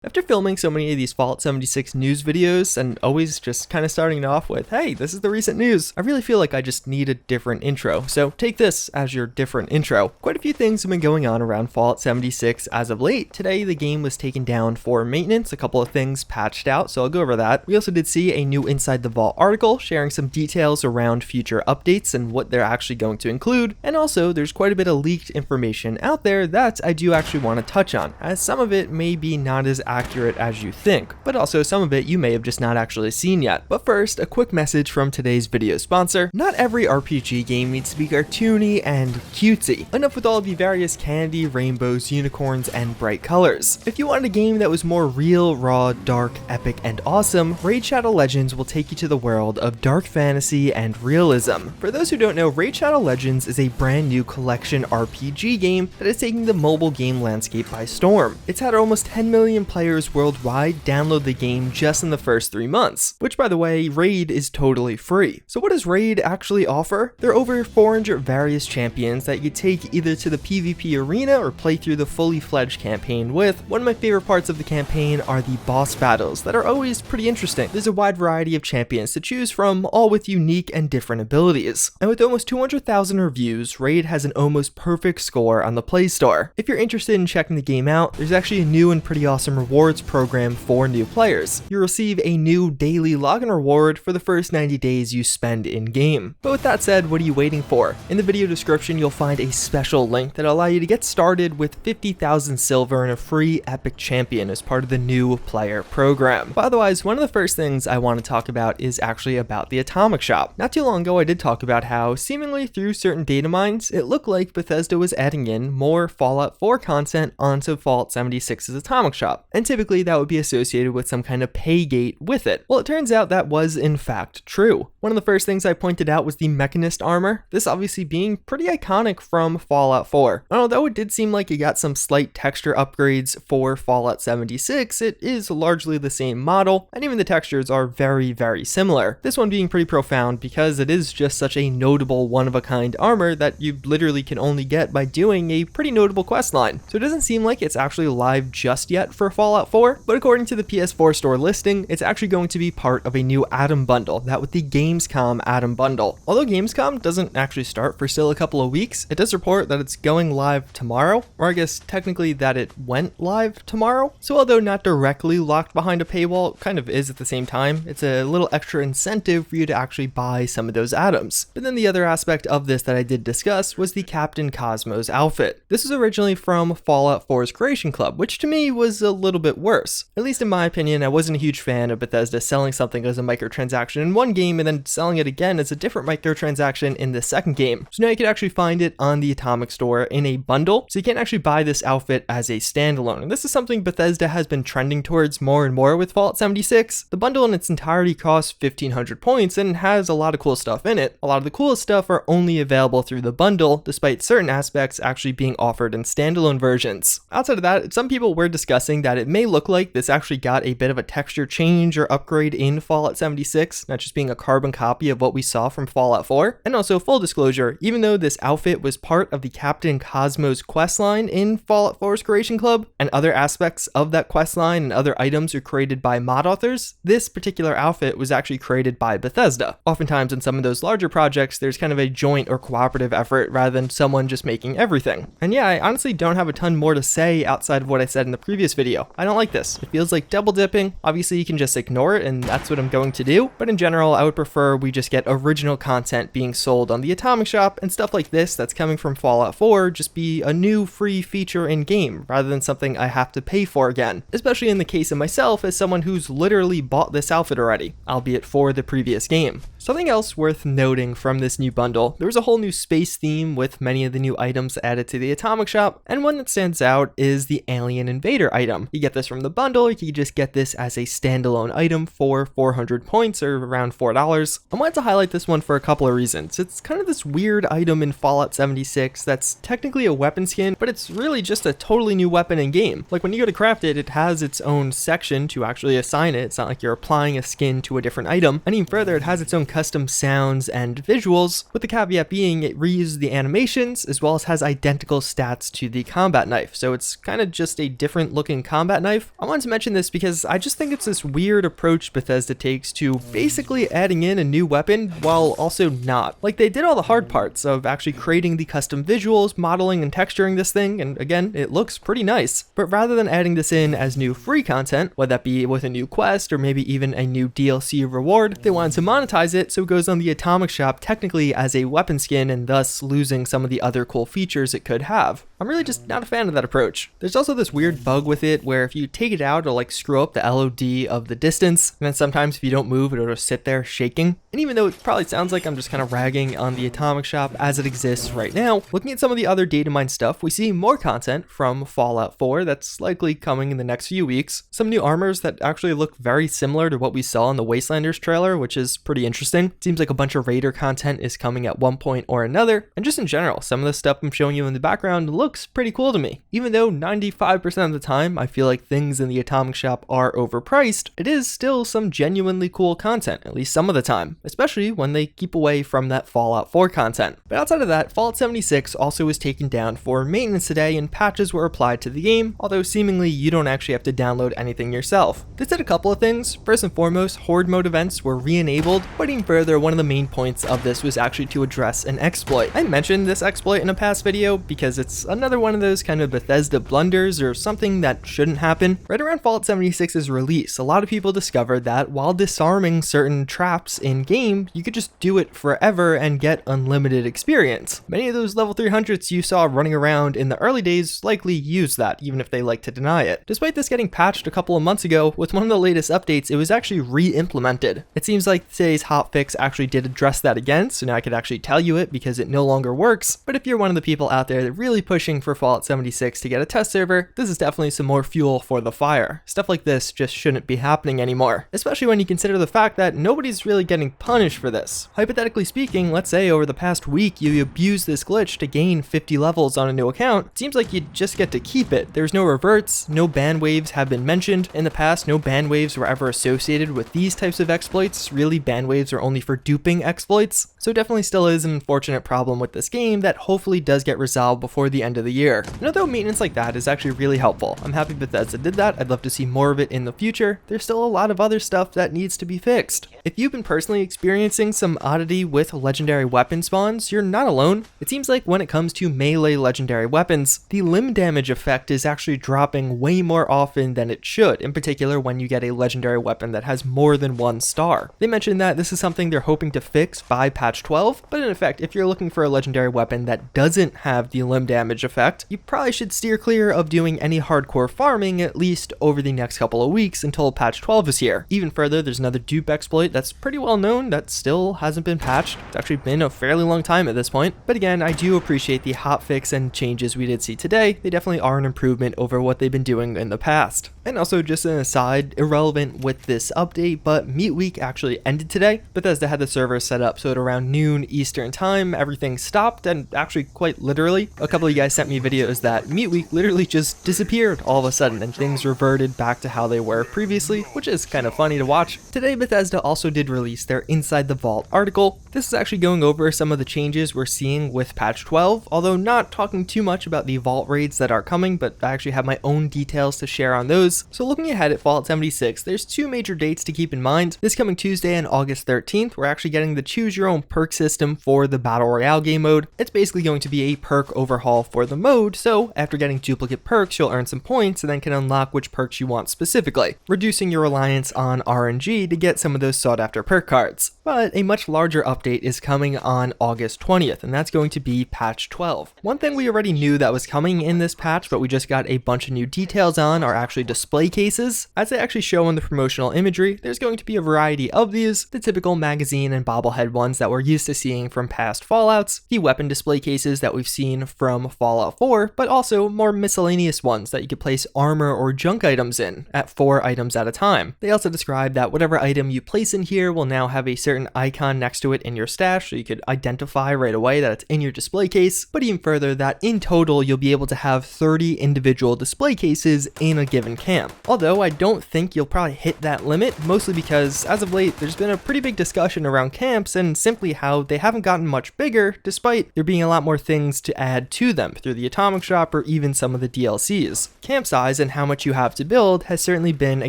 After filming so many of these Fallout 76 news videos and always just kind of starting it off with, hey, this is the recent news, I really feel like I just need a different intro. So take this as your different intro. Quite a few things have been going on around Fallout 76 as of late. Today, the game was taken down for maintenance, a couple of things patched out, so I'll go over that. We also did see a new Inside the Vault article sharing some details around future updates and what they're actually going to include. And also, there's quite a bit of leaked information out there that I do actually want to touch on, as some of it may be not as accurate as you think, but also some of it you may have just not actually seen yet. But first, a quick message from today's video sponsor. Not every RPG game needs to be cartoony and cutesy. Enough with all the various candy, rainbows, unicorns, and bright colors. If you wanted a game that was more real, raw, dark, epic, and awesome, Raid Shadow Legends will take you to the world of dark fantasy and realism. For those who don't know, Raid Shadow Legends is a brand new collection RPG game that is taking the mobile game landscape by storm. It's had almost 10 million players worldwide download the game just in the first 3 months, which by the way, Raid is totally free. So what does Raid actually offer? There are over 400 various champions that you take either to the PvP arena or play through the fully fledged campaign with. One of my favorite parts of the campaign are the boss battles that are always pretty interesting. There's a wide variety of champions to choose from, all with unique and different abilities. And with almost 200,000 reviews, Raid has an almost perfect score on the Play Store. If you're interested in checking the game out, there's actually a new and pretty awesome rewards program for new players. You'll receive a new daily login reward for the first 90 days you spend in-game. But with that said, what are you waiting for? In the video description, you'll find a special link that'll allow you to get started with 50,000 silver and a free epic champion as part of the new player program. But otherwise, one of the first things I want to talk about is actually about the Atomic shop. Not too long ago, I did talk about how, seemingly through certain data mines, it looked like Bethesda was adding in more Fallout 4 content onto Fallout 76's Atomic shop. And typically that would be associated with some kind of pay gate with it. Well, it turns out that was in fact true. One of the first things I pointed out was the Mechanist Armor, this obviously being pretty iconic from Fallout 4. And although it did seem like it got some slight texture upgrades for Fallout 76, it is largely the same model, and even the textures are very, very similar. This one being pretty profound because it is just such a notable one-of-a-kind armor that you literally can only get by doing a pretty notable questline. So it doesn't seem like it's actually live just yet for Fallout 4, but according to the PS4 store listing, it's actually going to be part of a new Atom bundle, that with the Gamescom Atom bundle. Although Gamescom doesn't actually start for still a couple of weeks, it does report that it's going live tomorrow, or I guess technically that it went live tomorrow. So although not directly locked behind a paywall, it kind of is at the same time. It's a little extra incentive for you to actually buy some of those atoms. But then the other aspect of this that I did discuss was the Captain Cosmos outfit. This was originally from Fallout 4's Creation Club, which to me was a little bit worse. At least in my opinion, I wasn't a huge fan of Bethesda selling something as a microtransaction in one game and then selling it again as a different microtransaction in the second game. So now you can actually find it on the Atomic store in a bundle, so you can't actually buy this outfit as a standalone. And this is something Bethesda has been trending towards more and more with Fallout 76. The bundle in its entirety costs 1,500 points and has a lot of cool stuff in it. A lot of the coolest stuff are only available through the bundle, despite certain aspects actually being offered in standalone versions. Outside of that, some people were discussing that it may look like this actually got a bit of a texture change or upgrade in Fallout 76, not just being a carbon copy of what we saw from Fallout 4. And also, full disclosure, even though this outfit was part of the Captain Cosmos questline in Fallout 4's Creation Club, and other aspects of that questline and other items are created by mod authors, this particular outfit was actually created by Bethesda. Oftentimes in some of those larger projects, there's kind of a joint or cooperative effort rather than someone just making everything. And yeah, I honestly don't have a ton more to say outside of what I said in the previous video. I don't like this. It feels like double dipping. Obviously you can just ignore it, and that's what I'm going to do. But in general, I would prefer we just get original content being sold on the Atomic shop, and stuff like this that's coming from Fallout 4 just be a new free feature in game rather than something I have to pay for again. Especially in the case of myself as someone who's literally bought this outfit already, albeit for the previous game. Something else worth noting from this new bundle, there was a whole new space theme with many of the new items added to the Atomic shop, and one that stands out is the Alien Invader item. You get this from the bundle, you can just get this as a standalone item for 400 points or around $4. I wanted to highlight this one for a couple of reasons. It's kind of this weird item in Fallout 76 that's technically a weapon skin, but it's really just a totally new weapon in game. Like when you go to craft it, it has its own section to actually assign it. It's not like you're applying a skin to a different item. And even further, it has its own custom sounds and visuals, with the caveat being it reuses the animations as well as has identical stats to the combat knife. So it's kind of just a different looking combat combat knife. I wanted to mention this because I just think it's this weird approach Bethesda takes to basically adding in a new weapon while also not. Like, they did all the hard parts of actually creating the custom visuals, modeling and texturing this thing, and again, it looks pretty nice. But rather than adding this in as new free content, whether that be with a new quest or maybe even a new DLC reward, they wanted to monetize it so it goes on the Atomc shop technically as a weapon skin and thus losing some of the other cool features it could have. I'm really just not a fan of that approach. There's also this weird bug with it where if you take it out, it'll like screw up the LOD of the distance, and then sometimes if you don't move, it'll just sit there shaking. And even though it probably sounds like I'm just kind of ragging on the Atomc shop as it exists right now, looking at some of the other data mine stuff, we see more content from Fallout 4 that's likely coming in the next few weeks. Some new armors that actually look very similar to what we saw in the Wastelanders trailer, which is pretty interesting. Seems like a bunch of Raider content is coming at one point or another, and just in general, some of the stuff I'm showing you in the background looks pretty cool to me. Even though 95% of the time I feel like things in the Atomc shop are overpriced, it is still some genuinely cool content, at least some of the time, especially when they keep away from that Fallout 4 content. But outside of that, Fallout 76 also was taken down for maintenance today and patches were applied to the game, although seemingly you don't actually have to download anything yourself. This did a couple of things. First and foremost, Horde mode events were re-enabled, but even further, one of the main points of this was actually to address an exploit. I mentioned this exploit in a past video because it's another one of those kind of Bethesda blunders or something that shouldn't happen. Right around Fallout 76's release, a lot of people discovered that while disarming certain traps in game, you could just do it forever and get unlimited experience. Many of those level 300s you saw running around in the early days likely use that, even if they like to deny it. Despite this getting patched a couple of months ago, with one of the latest updates, it was actually re-implemented. It seems like today's hotfix actually did address that again, so now I could actually tell you it because it no longer works. But if you're one of the people out there that really pushing for Fallout 76 to get a test server, this is definitely some more fuel for the fire. Stuff like this just shouldn't be happening anymore, especially when you consider the fact that nobody's really getting punished for this. Hypothetically speaking, let's say over the past week you abuse this glitch to gain 50 levels on a new account, it seems like you just get to keep it. There's no reverts, no ban waves have been mentioned. In the past, no ban waves were ever associated with these types of exploits. Really, ban waves are only for duping exploits, so it definitely still is an unfortunate problem with this game that hopefully does get resolved before the end of the year. And although maintenance like that is actually really helpful, I'm happy Bethesda did that. I'd love to see more of it in the future. There's still a lot of other stuff that needs to be fixed. If you've been personally experiencing some oddity with legendary weapon spawns, you're not alone. It seems like when it comes to melee legendary weapons, the limb damage effect is actually dropping way more often than it should, in particular when you get a legendary weapon that has more than one star. They mentioned that this is something they're hoping to fix by patch 12, but in effect, if you're looking for a legendary weapon that doesn't have the limb damage effect, you probably should steer clear of doing any hardcore farming at least over the next couple of weeks until patch 12 is here. Even further, there's another dupe exploit that's pretty well known that still hasn't been patched. It's actually been a fairly long time at this point, but again, I do appreciate the hotfix and changes we did see today. They definitely are an improvement over what they've been doing in the past. And also, just an aside, irrelevant with this update, but Meat Week actually ended today. Bethesda had the server set up so at around noon Eastern time, everything stopped, and actually quite literally, a couple of you guys sent me videos that Meat Week literally just disappeared all of a sudden and things reverted back to how they were previously, which is kind of funny to watch. Today, Bethesda also did release their Inside the Vault article. This is actually going over some of the changes we're seeing with patch 12, although not talking too much about the vault raids that are coming, but I actually have my own details to share on those. So looking ahead at Fallout 76, there's two major dates to keep in mind. This coming Tuesday on August 13th, we're actually getting the choose your own perk system for the Battle Royale game mode. It's basically going to be a perk overhaul for the mode, so after getting duplicate perks, you'll earn some points and then can unlock which perks you want specifically, reducing your reliance on RNG to get some of those sought after perk cards. But a much larger update is coming on August 20th, and that's going to be patch 12. One thing we already knew that was coming in this patch, but we just got a bunch of new details on, are actually display cases. As they actually show in the promotional imagery, there's going to be a variety of these, the typical magazine and bobblehead ones that we're used to seeing from past Fallouts, the weapon display cases that we've seen from Fallout 4, but also more miscellaneous ones that you could place armor or junk items in, at 4 items at a time. They also describe that whatever item you place in here will now have a certain icon next to it in your stash so you could identify right away that it's in your display case, but even further that in total you'll be able to have 30 individual display cases in a given camp. Although I don't think you'll probably hit that limit, mostly because as of late there's been a pretty big discussion around camps and simply how they haven't gotten much bigger despite there being a lot more things to add to them through the Atomic shop or even some of the DLCs. Camp size and how much you have to build has certainly been a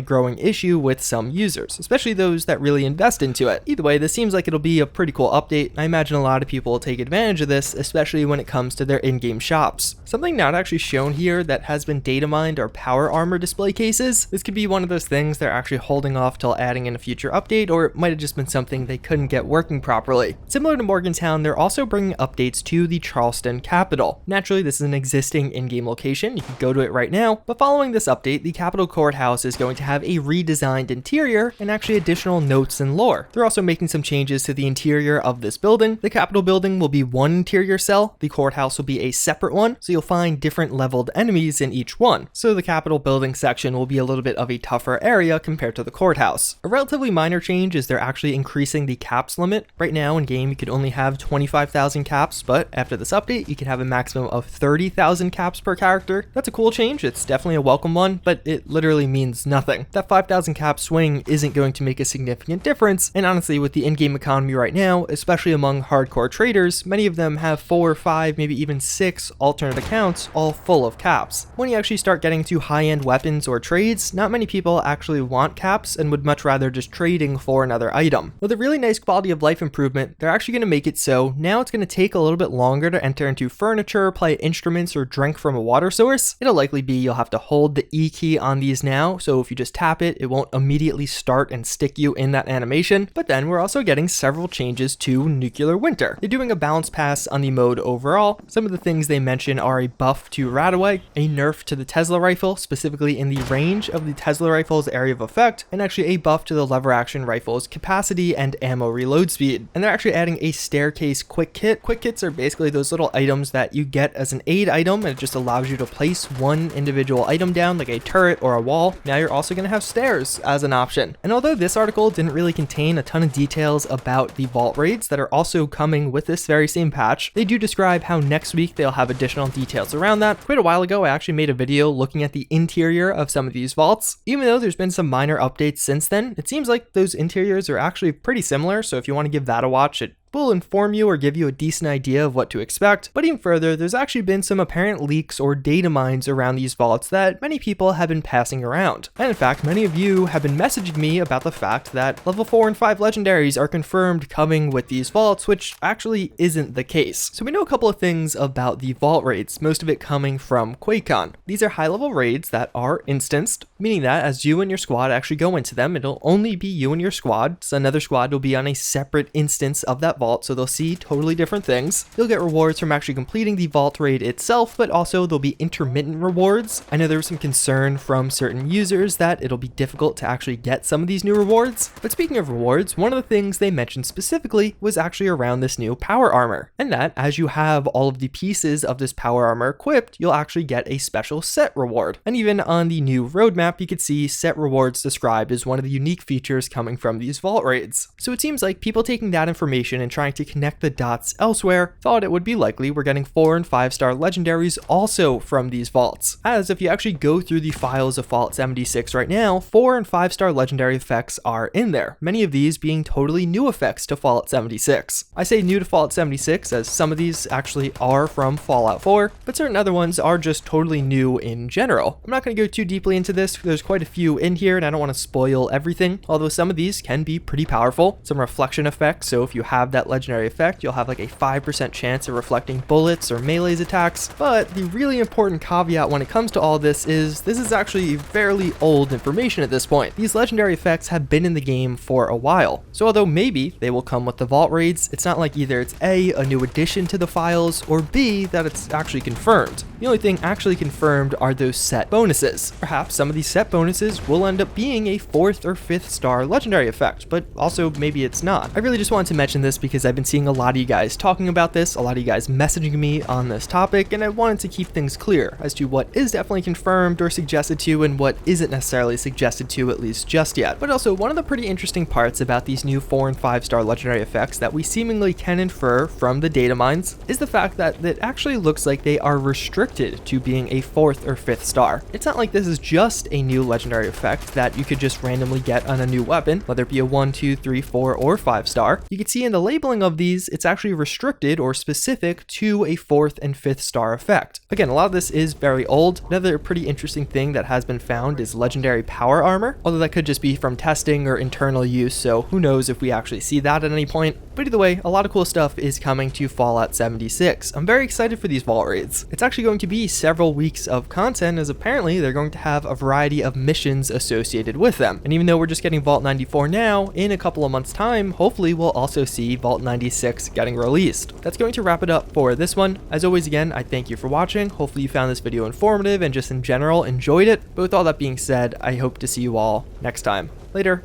growing issue with some users, especially those that really invest into it. Either way, this seems like it'll be a pretty cool update. I imagine a lot of people will take advantage of this, especially when it comes to their in-game shops. Something not actually shown here that has been data mined are power armor display cases. This could be one of those things they're actually holding off till adding in a future update, or it might have just been something they couldn't get working properly. Similar to Morgantown, they're also bringing updates to the Charleston capital. Naturally, this is an existing in-game location. You can go to it right now, but following this update, the Capitol Courthouse is going to have a redesigned interior and actually additional notes and lore. They're also making some changes to the interior of this building. The Capitol building will be one interior cell, the courthouse will be a separate one, so you'll find different leveled enemies in each one. So the Capitol building section will be a little bit of a tougher area compared to the courthouse. A relatively minor change is they're actually increasing the caps limit. Right now in game you could only have 25,000 caps, but after this update you can have a maximum of 30,000 caps per character. That's a cool change, it's definitely a welcome one, but it literally means nothing. That 5,000 cap swing isn't going to make a significant difference, and honestly with the in-game economy right now, especially among hardcore traders, many of them have 4, 5, maybe even 6 alternate accounts all full of caps. When you actually start getting to high-end weapons or trades, not many people actually want caps and would much rather just trading for another item. With a really nice quality of life improvement, they're actually going to make it so now it's going to take a little bit longer to enter into furniture, play instruments, or drink from a water source. It'll likely be you'll have to hold the E key on these now, so if you just tap it, it won't immediately start and stick you in that animation. But then we're also getting several changes to Nuclear Winter. They're doing a balance pass on the mode overall. Some of the things they mention are a buff to Radaway, a nerf to the Tesla rifle, specifically in the range of the Tesla rifle's area of effect, and actually a buff to the lever action rifle's capacity and ammo reload speed. And they're actually adding a staircase quick kit. Quick kits are basically those little items that you get as an aid item, and it just allows you to place one individual item down like a turret or a wall. Now you're also going to have stairs as an option. And although this article didn't really contain a ton of details about the vault raids that are also coming with this very same patch, they do describe how next week they'll have additional details around that. Quite a while ago I actually made a video looking at the interior of some of these vaults. Even though there's been some minor updates since then, it seems like those interiors are actually pretty similar, so if you want to give that a watch, it will inform you or give you a decent idea of what to expect. But even further, there's actually been some apparent leaks or data mines around these vaults that many people have been passing around. And in fact, many of you have been messaging me about the fact that level 4 and 5 legendaries are confirmed coming with these vaults, which actually isn't the case. So we know a couple of things about the vault raids, most of it coming from QuakeCon. These are high-level raids that are instanced, meaning that as you and your squad actually go into them, it'll only be you and your squad, so another squad will be on a separate instance of that vault, so they'll see totally different things. You'll get rewards from actually completing the vault raid itself, but also there'll be intermittent rewards. I know there was some concern from certain users that it'll be difficult to actually get some of these new rewards, but speaking of rewards, one of the things they mentioned specifically was actually around this new power armor, and that as you have all of the pieces of this power armor equipped, you'll actually get a special set reward. And even on the new roadmap, you could see set rewards described as one of the unique features coming from these vault raids. So it seems like people taking that information and trying to connect the dots elsewhere thought it would be likely we're getting 4 and 5 star legendaries also from these vaults. As if you actually go through the files of Fallout 76 right now, 4 and 5 star legendary effects are in there, many of these being totally new effects to Fallout 76. I say new to Fallout 76 as some of these actually are from Fallout 4, but certain other ones are just totally new in general. I'm not going to go too deeply into this, there's quite a few in here and I don't want to spoil everything, although some of these can be pretty powerful. Some reflection effects, so if you have that legendary effect, you'll have like a 5% chance of reflecting bullets or melee's attacks. But the really important caveat when it comes to all this is actually fairly old information at this point. These legendary effects have been in the game for a while, so although maybe they will come with the vault raids, it's not like either it's A, a new addition to the files, or B, that it's actually confirmed. The only thing actually confirmed are those set bonuses. Perhaps some of these set bonuses will end up being a 4th or 5th star legendary effect, but also maybe it's not. I really just wanted to mention this because because I've been seeing a lot of you guys talking about this, a lot of you guys messaging me on this topic, and I wanted to keep things clear as to what is definitely confirmed or suggested to and what isn't necessarily suggested to, at least just yet. But also, one of the pretty interesting parts about these new 4 and 5 star legendary effects that we seemingly can infer from the data mines is the fact that it actually looks like they are restricted to being a 4th or 5th star. It's not like this is just a new legendary effect that you could just randomly get on a new weapon, whether it be a 1, 2, 3, 4, or 5 star. You can see in the labeling of these, it's actually restricted or specific to a 4th and 5th star effect. Again, a lot of this is very old. Another pretty interesting thing that has been found is legendary power armor, although that could just be from testing or internal use, so who knows if we actually see that at any point. But either way, a lot of cool stuff is coming to Fallout 76. I'm very excited for these vault raids. It's actually going to be several weeks of content, as apparently they're going to have a variety of missions associated with them. And even though we're just getting Vault 94 now, in a couple of months time, hopefully we'll also see Vault 96 getting released. That's going to wrap it up for this one. As always, again, I thank you for watching. Hopefully you found this video informative and just in general enjoyed it. But with all that being said, I hope to see you all next time. Later.